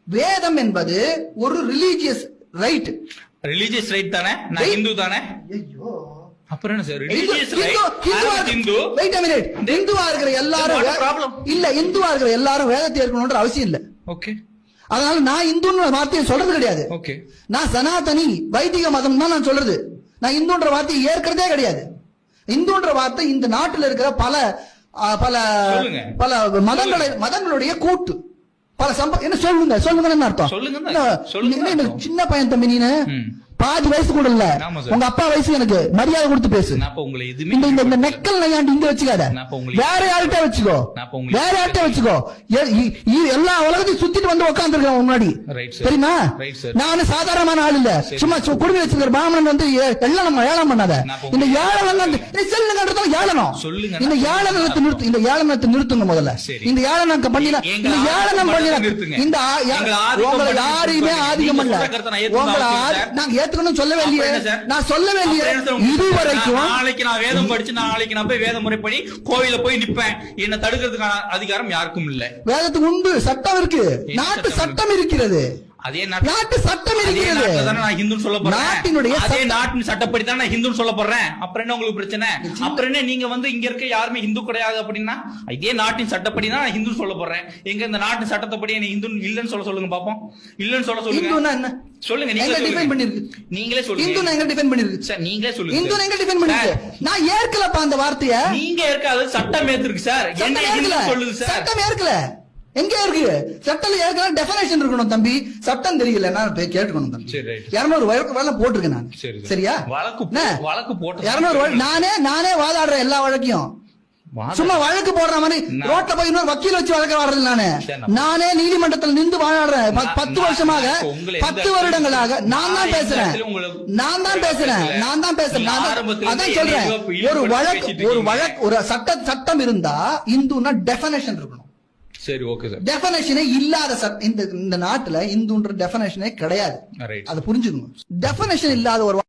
வேதம் என்பது ஒரு ரிலீஜியஸ் ரைட். ரிலீஜியஸ் ரைட் தானே? நான் இந்து தானே? ஐயோ, அப்புறம் என்ன sir religious right? Hindu wait a minute. இந்துவா இருக்கிற எல்லாரும் இல்ல, இந்துவா இருக்கிற எல்லாரும் வேதத்தை ஏற்கணும்ன்ற அவசியம் இல்ல. ஓகே, அதனால நான் இந்துன்னு வார்த்தையை சொல்றது கிடையாது. ஓகே, நான் சனாதனி வைதிக மதம் தான் நான் சொல்றது. நான் இந்துன்ற வார்த்தையை ஏற்கிறதே கிடையாது. இந்துன்ற வார்த்தை இந்த நாட்டில் இருக்கிற பல பல பல மதங்களுடைய கூட்டு. பல என்ன சொல்லுங்க என்ன அர்த்தம்? சொல்லுங்க. சின்ன பையன் தம்பி, நீனு பாதி வயசு கூட இல்ல, உங்க அப்பா வயசு. எனக்கு மரியாதை கொடுத்து பேசு. இந்த நெக்கல் நையாண்டி இங்க வச்சுக்காத, வேற யார்கிட்ட வச்சுக்கோ, வேற யார்கிட்ட வச்சுக்கோ. எல்லா உலகத்தையும் சுத்திட்டு வந்து உட்காந்துருக்கேன் முன்னாடி, தெரியுமா? நான் சாதாரணமான ஆள் இல்ல, சும்மா குடும்பம் வச்சிருக்கிற பிராமணன் வந்து ஏளனம் பண்ணாத. இந்த ஏளனம் ஏளனம், இந்த ஏளனத்தை நிறுத்து, இந்த ஏளனத்தை நிறுத்துங்க முதல்ல. இந்த ஏளனம் பண்ணினா, இந்த ஏளனம் பண்ணினா, இந்த உங்களை யாரையுமே ஆதிக்கம் பண்ணல. உங்களை நாங்க சொல்லவே இல்லையே, நான் சொல்லவே இல்லையே இதுவரைக்கும். நாளைக்கு நான் வேதம் படிச்சு நாளைக்கு நான் போய் வேத முறைப்படி கோவில போய் நிப்பேன். என்ன தடுக்கிறதுக்கான அதிகாரம் யாருக்கும் இல்ல. வேதத்துக்கு உண்டு, சட்டம் இருக்கு, நாட்டு சட்டம் இருக்கிறது. அதே நாட்டு சட்டம் இருக்கிறது. நான் ஹிந்து சொல்ல போறேன். நாட்டினுடைய அதே நாட்டின் சட்டப்படி தான் நான் ஹிந்து சொல்ல போறேன். அப்புறம் என்ன உங்களுக்கு பிரச்சனை? அப்புறம் என்ன நீங்க வந்து இங்க இருக்க யாருமே ஹிந்து கிடையாது அப்படின்னா, இதே நாட்டின் சட்டப்படி தான் நான் ஹிந்து சொல்ல போறேன். எங்க இந்த நாட்டின் சட்டப்படி என்ன ஹிந்து இல்லன்னு சொல்லுங்க பாப்போம். இல்லன்னு சொல்லுங்க. என்ன சொல்லுங்க, நீங்க டிஃபைன் பண்ணிருக்கு. நீங்களே சொல்லுங்க. இந்து எங்க டிஃபைன் பண்ணிருக்கு சார்? நீங்களே சொல்லுங்க. இந்து எங்க டிஃபைன் பண்ணிருக்கு? நான் ஏற்கலப்பா அந்த வார்த்தையை. நீங்க ஏற்காது, சட்டம் ஏத்துருக்கு சார். என்ன ஏற்கல சொல்லுங்க சார்? சட்டம் ஏற்கல. எங்க இருக்கு சட்டம்? ஏற்கனவே டெஃபினேஷன் இருக்கணும் தம்பி. சட்டம் தெரியல, நான் கேட்டுக்கணும் தம்பி. 200 வழக்கு போட்டிருக்கேன் நான். சரியா? வழக்கு போட்டு 200 நானே வாதாடுறேன் எல்லா வழக்கையும். சும்மா வழக்கு போடுற மாதிரி ரோட்ல போய் இன்னொரு வக்கீல் வச்சு வழக்கு வாடுறது. நானே நீதிமன்றத்தில் நின்று வாழாடுறேன் 10 வருஷமாக, 10 வருடங்களாக. நான் தான் பேசுறேன். அதான் சொல்றேன். ஒரு வழக்கு ஒரு சட்டம் இருந்தா இந்துன்னா டெஃபினேஷன் இருக்கணும். சரி, ஓகே சார். டெஃபினேஷனே இல்லாத இந்த நாட்டுல இந்துன்ற டெஃபினேஷனே கிடையாது. அதை புரிஞ்சுக்கணும். டெஃபினேஷன் இல்லாத ஒரு